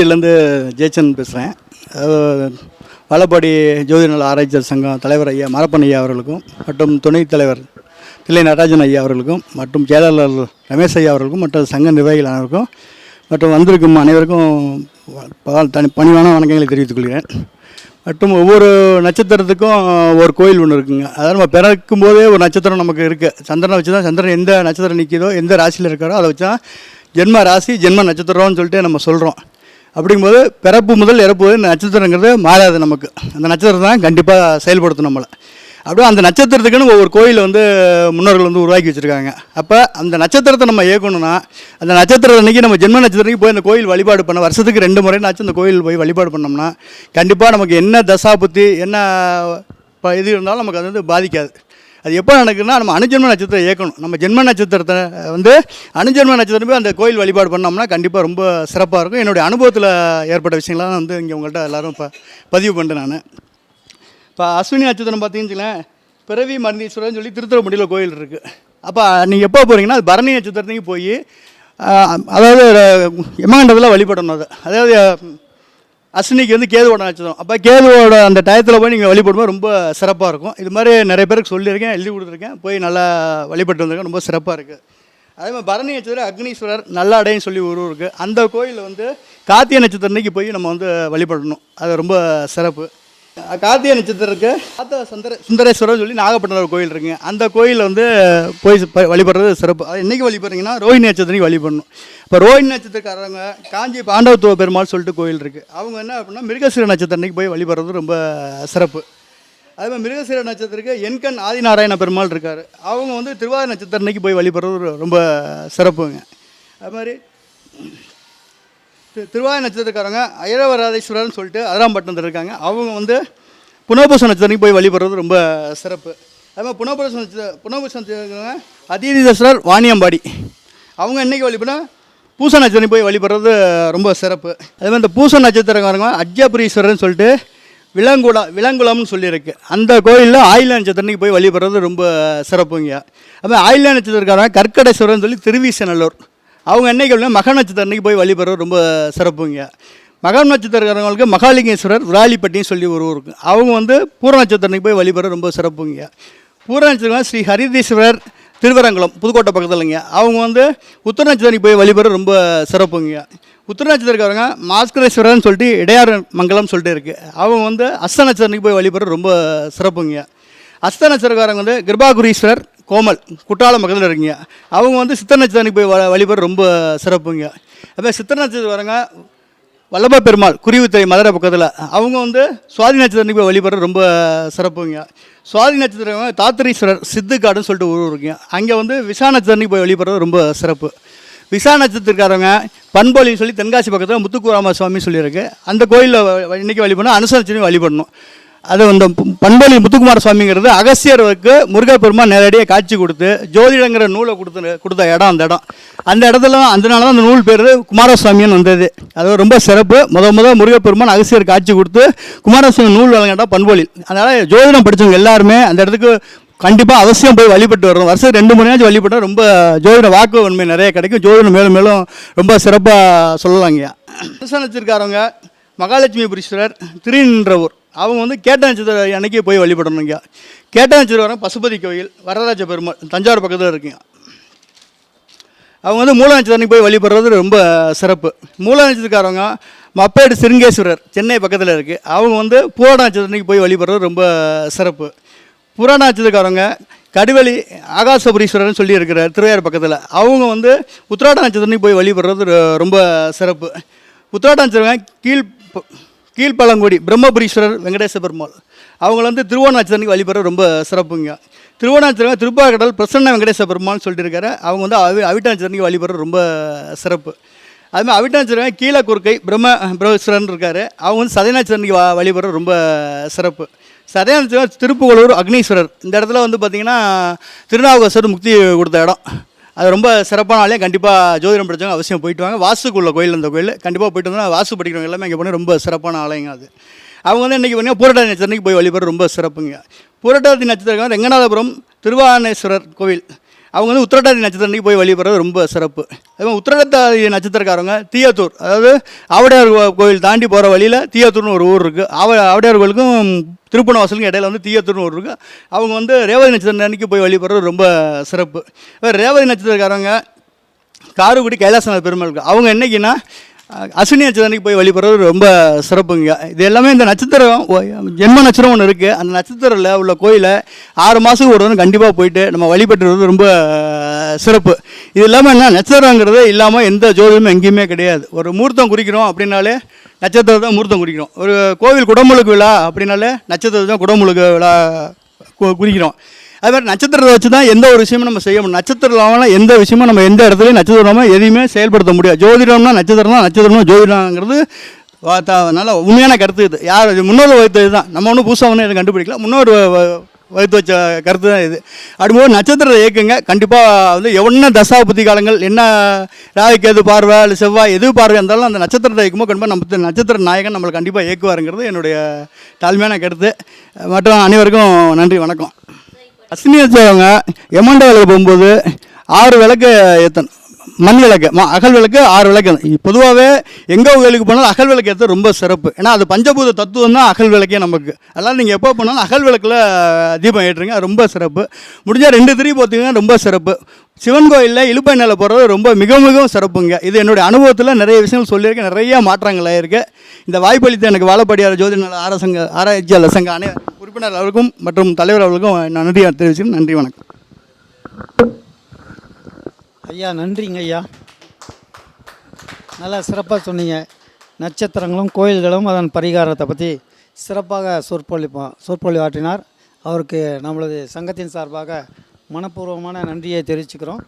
இருந்து ஜெயச்சன் பேசுகிறேன். வலப்பாடி ஜோதிநல ஆராய்ச்சியாளர் சங்கம் தலைவர் ஐயா மாரப்பன் ஐயா அவர்களுக்கும் மற்றும் துணைத் தலைவர் தில்லை நடராஜன் ஐயா அவர்களுக்கும் மற்றும் செயலாளர் ரமேஷ் ஐயா அவர்களுக்கும் மற்றும் சங்க நிர்வாகிகள் அனைவருக்கும் மற்றும் வந்திருக்கும் அனைவருக்கும் பணிவான வணக்கங்களை தெரிவித்துக் கொள்கிறேன். மற்றும் ஒவ்வொரு நட்சத்திரத்துக்கும் ஒரு கோயில் ஒன்று இருக்குங்க. அதாவது நம்ம பிறக்கும் போதே ஒரு நட்சத்திரம் நமக்கு இருக்குது. சந்திரனை வச்சு தான் சந்திரன் எந்த நட்சத்திரம் நிற்கிதோ எந்த ராசியில் இருக்காரோ அதை வச்சு தான் ஜென்ம ராசி ஜென்ம நட்சத்திரம்னு சொல்லிட்டு நம்ம சொல்கிறோம். அப்படிங்கும்போது பிறப்பு முதல் இறப்பு நட்சத்திரங்கிறது மாறாது. நமக்கு அந்த நட்சத்திரம் தான் கண்டிப்பாக செயல்படுத்தும் நம்மளை. அப்படியே அந்த நட்சத்திரத்துக்குன்னு ஒவ்வொரு கோயில் முன்னோர்கள் உருவாக்கி வச்சுருக்காங்க. அப்போ அந்த நட்சத்திரத்தை நம்ம இயக்கணும்னா அந்த நட்சத்திரம் அன்றைக்கி நம்ம ஜென்ம நட்சத்திரத்துக்கு போய் அந்த கோயில் வழிபாடு பண்ண வருஷத்துக்கு 2 முறைனாச்சும் அந்த கோயில் போய் வழிபாடு பண்ணோம்னா கண்டிப்பாக நமக்கு என்ன தசா புத்தி என்ன இது இருந்தாலும் நமக்கு அது பாதிக்காது. அது எப்போ நடக்குதுன்னா நம்ம அணுஜென்ம நட்சத்திரம் இயக்கணும். நம்ம ஜென்ம நட்சத்திரத்தை அணுஜென்ம நட்சத்திரம் போய் அந்த கோயில் வழிபாடு பண்ணோம்னா கண்டிப்பாக ரொம்ப சிறப்பாக இருக்கும். என்னுடைய அனுபவத்தில் ஏற்பட்ட விஷயங்கள்லாம் இங்கே உங்கள்கிட்ட எல்லோரும் இப்போ பதிவு பண்ணிட்டேன். நான் இப்போ அஸ்வினி நட்சத்திரம் பார்த்தீங்கன்னு பிறவி மருந்தீஸ்வரர்னு சொல்லி திருத்துறைப்பூண்டியில் கோயில் இருக்குது. அப்போ நீங்கள் எப்போ போகிறீங்கன்னா அது பரணி நட்சத்திரத்துக்கு போய் அதாவது யமகண்டத்தில் வழிபடணும். அதாவது அஸ்வினிக்கு கேதுவோட நட்சத்திரம். அப்போ கேதுவோட அந்த டயத்தில் போய் நீங்கள் வழிபடும்போது ரொம்ப சிறப்பாக இருக்கும். இது மாதிரி நிறைய பேருக்கு சொல்லியிருக்கேன், எழுதி கொடுத்துருக்கேன், போய் நல்லா வழிபட்டு வந்திருக்கேன். ரொம்ப சிறப்பாக இருக்குது. அதே மாதிரி பரணி நட்சத்திரம் அக்னீஸ்வரர் நல்லாடைன்னு சொல்லி ஒரு இருக்குது. அந்த கோயிலில் கார்த்திகை நட்சத்திரன்னைக்கு போய் நம்ம வழிபடணும். அது ரொம்ப சிறப்பு. கார்த்திகை நட்சத்திரருக்கு சுந்தரேஸ்வரர் சொல்லி நாகப்பட்டினம் ஒரு கோயில் இருக்குங்க. அந்த கோயிலில் போய் வழிபடுறது சிறப்பு. அது என்றைக்கு வழிபடுறீங்கன்னா ரோஹிணி நட்சத்திரக்கு வழிபடணும். இப்போ ரோஹிணி நட்சத்திரக்காரங்க காஞ்சி பாண்டவத்துவ பெருமாள் சொல்லிட்டு கோயில் இருக்குது. அவங்க என்ன அப்படின்னா மிருகசீர நட்சத்திரன்னைக்கு போய் வழிபடுறது ரொம்ப சிறப்பு. அதே மாதிரி மிருகசீர நட்சத்திரக்கு என்கண் ஆதிநாராயண பெருமாள் இருக்கார். அவங்க திருவாதிரை நட்சத்திரன்னைக்கு போய் வழிபடுறது ரொம்ப சிறப்புங்க. அது மாதிரி திருவாதிரை நட்சத்திரக்காரங்க ஐரவராதேஸ்வரர்னு சொல்லிட்டு அதிராம்பட்டினத்தில் இருக்காங்க. அவங்க புனர்பூச நட்சத்திரக்கு போய் வழிபடுறது ரொம்ப சிறப்பு. அது மாதிரி புனர்பூச நட்சத்திரக்காரங்க அதீதீஸ்வரர் வாணியம்பாடி அவங்க என்றைக்கு வழிபடா பூச நட்சத்திரம் போய் வழிபடுறது ரொம்ப சிறப்பு. அதே மாதிரி இந்த பூச நட்சத்திரக்காரங்க அஜ்ஜபுரீஸ்வரர்னு சொல்லிட்டு விலங்குளம்னு சொல்லியிருக்கு. அந்த கோயிலில் ஆயில நட்சத்திரக்கு போய் வழிபடுறது ரொம்ப சிறப்புங்க. அதுமாதிரி ஆயில நட்சத்திரக்காரங்க கற்கடேஸ்வரர்னு சொல்லி திருவீசநல்லூர் அவங்க என்றைக்கு மக நட்சத்திரக்கு போய் வழிபடுறது ரொம்ப சிறப்புங்க. மகம் நட்சத்திரக்காரங்களுக்கு மகாலிங்கேஸ்வரர் விராலிப்பட்டின்னு சொல்லி ஒரு ஊருக்கு அவங்க பூர நட்சத்திரக்கு போய் வழிபடுறது ரொம்ப சிறப்புங்க. பூர நட்சத்திரம் ஸ்ரீ ஹரிதீஸ்வரர் திருவரங்குளம் புதுக்கோட்டை பக்கத்துலங்க. அவங்க உத்தர நட்சத்திரக்கு போய் வழிபடுறது ரொம்ப சிறப்புங்க. உத்தர நட்சத்திரக்காரங்க மாஸ்கரேஸ்வரர்னு சொல்லிட்டு இடையார் மங்கலம் சொல்லிட்டு இருக்குது. அவங்க அஸ்த நட்சத்திரக்கு போய் வழிபடுறது ரொம்ப சிறப்புங்க. அஸ்த நட்சத்திரக்காரங்க கிருபாகுரீஸ்வரர் கோமல் குற்றாலம் பக்கத்தில் இருக்குங்க. அவங்க சித்த நட்சத்திரக்கு போய் வழிபடுறது ரொம்ப சிறப்புங்க. அப்போ சித்த நட்சத்திரக்காரங்க வல்லப பெருமாள் குறிவுத்துறை மதுரை பக்கத்தில் அவங்க சுவாதி நட்சத்திரக்கு போய் வழிபடுறது ரொம்ப சிறப்புங்க. சுவாதி நட்சத்திரம் தாத்திரீஸ்வரர் சித்துக்காடுன்னு சொல்லிட்டு ஊர் இருக்குங்க. அங்கே விசா நட்சத்திரக்கு போய் வழிபடுறது ரொம்ப சிறப்பு. விசா நட்சத்திரக்காரங்க பண்பொழின்னு சொல்லி தென்காசி பக்கத்தில் முத்துக்குராம சுவாமி சொல்லியிருக்கு. அந்த கோயிலில் இன்றைக்கி வழிபடணும், அனுசரிச்சு வழிபடணும். அது பண்பொழி முத்துக்குமார சுவாமிங்கிறது அகஸ்தியருக்கு முருகப்பெருமான் நேரடியாக காட்சி கொடுத்து ஜோதிடங்கிற நூலை கொடுத்த இடம். அந்த இடத்துல அதனால தான் அந்த நூல் பேர் குமாரசுவாமின்னு வந்தது. அது ரொம்ப சிறப்பு. முதல் முருகப்பெருமான் அகஸ்தியர் காட்சி கொடுத்து குமாரசுவாமி நூல் வழங்கிட்டா பண்பொழி. அதனால் ஜோதிடம் படித்தவங்க எல்லாருமே அந்த இடத்துக்கு கண்டிப்பாக அவசியம் போய் வழிபட்டு வரணும். வருஷம் 2 முறையாச்சும் வழிபட்டால் ரொம்ப ஜோதிட வாக்கு உண்மை நிறைய கிடைக்கும். ஜோதிடம் மேலும் மேலும் ரொம்ப சிறப்பாக சொல்லலாங்கய்யா. நட்சத்திரக்காரங்க மகாலட்சுமிபுரீஸ்வரர் திருநின்றவூர் அவங்க கேட்ட நட்சத்திரம் அன்னைக்கு போய் வழிபடணுங்க. கேட்ட நட்சத்திரம் பசுபதி கோயில் வரதராஜ பெருமாள் தஞ்சாவூர் பக்கத்தில் இருக்குங்க. அவங்க மூல நட்சத்திரத்துக்கு போய் வழிபடுறது ரொம்ப சிறப்பு. மூல நட்சத்திரக்காரங்க மப்பேடு சிருங்கேஸ்வரர் சென்னை பக்கத்தில் இருக்குது. அவங்க பூராட நட்சத்திரத்துக்கு போய் வழிபடுறது ரொம்ப சிறப்பு. புராண நட்சத்திரக்காரங்க கடுவெளி ஆகாசபுரீஸ்வரர்னு சொல்லி இருக்கிறார் திருவையார் பக்கத்தில். அவங்க உத்திராட நட்சத்திரத்துக்கு போய் வழிபடுறது ரொம்ப சிறப்பு. உத்திராட நட்சத்திரம் கீழ்பழங்குடி பிரம்மபுரீஸ்வரர் வெங்கடேச பெருமாள் அவங்க திருவோண நட்சத்திரத்துக்கு வழிபடுறது ரொம்ப சிறப்புங்க. திருவோண நட்சத்திரம் திருப்பாக்கடல் பிரசன்ன வெங்கடேச பெருமாள்னு சொல்லிட்டு இருக்காரு. அவங்க அவிட்ட நட்சத்திரத்துக்கு வழிபடுறது ரொம்ப சிறப்பு. அதுமாதிரி அவிட்ட நட்சத்திரம் கீழே குறுக்கை பிரம்மபுரீஸ்வரன் இருக்கார். அவங்க சதய நட்சத்திரத்துக்கு வழிபடுறது ரொம்ப சிறப்பு. சதய நட்சத்திரம் திருப்புகலூர் அக்னீஸ்வரர். இந்த இடத்துல பார்த்திங்கன்னா திருநாவுக்கரசர் முக்தி கொடுத்த இடம். அது ரொம்ப சிறப்பான ஆலயம். கண்டிப்பாக ஜோதிடம் படித்தவங்க அவசியம் போயிட்டு வாங்க. வாசுக்குள்ள கோயில் அந்த கோயில் கண்டிப்பாக போய்ட்டு வந்தால் வாசு படிக்கிறவங்க எல்லாமே இங்கே போனால் ரொம்ப சிறப்பான ஆலயங்க. அது அவங்க இன்றைக்கி பார்த்தீங்கன்னா பூரட்டாதி நட்சத்திரத்துக்கு போய் வழிபடுறது ரொம்ப சிறப்புங்க. பூரட்டாதி நட்சத்திரம் ரெங்கநாதபுரம் திருவானேஸ்வரர் கோவில் அவங்க வந்து உத்திரட்டாதி நட்சத்திரம் அன்னைக்கு போய் வழிபடுறது ரொம்ப சிறப்பு. அதே மாதிரி உத்திரட்டாதி நட்சத்திரக்காரங்க தீயத்தூர், அதாவது ஆவுடையார் கோயில் தாண்டி போகிற வழியில் தீயத்தூர்னு ஒரு ஊர் இருக்குது. ஆவுடையார் கோயிலுக்கும் திருப்பணவாசலுக்கும் இடையில வந்து தீயத்தூர்னு ஒரு இருக்குது. அவங்க வந்து ரேவதி நட்சத்திரம் அன்னைக்கு போய் வழிபடுறது ரொம்ப சிறப்பு. ரேவதி நட்சத்திரக்காரங்க காரைக்குடி கைலாசநாத பெருமாள் இருக்குது. அவங்க என்னைக்குன்னா அஸ்வினி நட்சத்திரத்துக்கு போய் வழிபடுறது ரொம்ப சிறப்புங்க. இது எல்லாமே இந்த நட்சத்திரம் ஜென்ம நட்சத்திரம் ஒன்று இருக்குது. அந்த நட்சத்திரத்தில் உள்ள கோயிலை 6 மாதத்துக்கு ஒரு தடவை கண்டிப்பாக போயிட்டு நம்ம வழிபட்டுறது ரொம்ப சிறப்பு. இது இல்லாமல் என்ன நட்சத்திரங்கிறது இல்லாமல் எந்த ஜோதிடமும் எங்கேயுமே கிடையாது. ஒரு முகூர்த்தம் குறிக்கிறோம் அப்படின்னாலே நட்சத்திரம் தான் முகூர்த்தம் குறிக்கிறோம். ஒரு கோவில் குடமுழுக்கு விழா அப்படின்னாலே நட்சத்திரம் தான் குடமுழுக்கு விழா குறிக்கிறோம். அது மாதிரி நட்சத்திரத்தை வச்சு தான் எந்த ஒரு விஷயமும் நம்ம செய்ய முடியும். நட்சத்திரம் இல்லாமல் எந்த விஷயமும் நம்ம எந்த இடத்துலையும் நட்சத்திரம் இல்லாமல் எதையுமே செயல்படுத்த முடியாது. ஜோதிடம்னா நட்சத்திரம் தான், நட்சத்திரம்னா ஜோதிடங்கிறது நல்ல உண்மையான கருத்து. இது யார் முன்னோர் வகுத்தது தான், நம்ம ஒன்றும் புதுசாக ஒன்றும் எதுவும் கண்டுபிடிக்கல, முன்னோர் வகுத்து வச்ச கருத்து தான் இது. அப்படிம்போது நட்சத்திரத்தை இயக்குங்க. கண்டிப்பாக வந்து என்ன தசா புத்தி காலங்கள் என்ன ராகுக்கு எது பார்வை இல்லை செவ்வாய் எது பார்வை இருந்தாலும் அந்த நட்சத்திரத்தை இயக்கும்போது கண்டிப்பாக நம்ம நட்சத்திர நாயகன் நம்மளை கண்டிப்பாக இயக்குவாருங்கிறது என்னுடைய தாழ்மையான கருத்து. மற்றும் அனைவருக்கும் நன்றி, வணக்கம். அஸ்வினி வச்சவங்க எமண்ட விளக்கு போகும்போது 6 விளக்கு ஏற்றணும். மண் விளக்கு, அகல் விளக்கு 6 விளக்கு. பொதுவாகவே எங்கே கோயிலுக்கு போனாலும் அகல் விளக்கு ஏற்ற ரொம்ப சிறப்பு. ஏன்னா அது பஞ்சபூத தத்துவம் தான் அகல் விளக்கே நமக்கு. அதனால் நீங்கள் எப்போ போனாலும் அகல் விளக்கில் தீபம் ஏற்றுங்க, ரொம்ப சிறப்பு. முடிஞ்சால் 2 திரி போற்றிங்கன்னா ரொம்ப சிறப்பு. சிவன் கோயிலில் இழுப்பையில் போகிறது ரொம்ப மிக மிகவும் சிறப்புங்க. இது என்னுடைய அனுபவத்தில் நிறைய விஷயங்கள் சொல்லியிருக்கேன், நிறைய மாற்றங்கள் ஆகிருக்கு. இந்த வாய்ப்பளித்த எனக்கு வாழப்பாடியார் ஜோதிட ஆராய்ச்சியாளர் சங்க உறுப்பினர் அவர்களுக்கும் மற்றும் தலைவர் அவர்களுக்கும் நான் நன்றி தெரிவிச்சுக்கிறேன். நன்றி, வணக்கம். ஐயா நன்றிங்க ஐயா, நல்லா சிறப்பாக சொன்னீங்க. நட்சத்திரங்களும் கோயில்களும் அதன் பரிகாரத்தை பற்றி சிறப்பாக சொற்பொழிவு ஆற்றினார். அவருக்கு நம்மளது சங்கத்தின் சார்பாக மனப்பூர்வமான நன்றியை தெரிவிச்சுக்கிறோம்.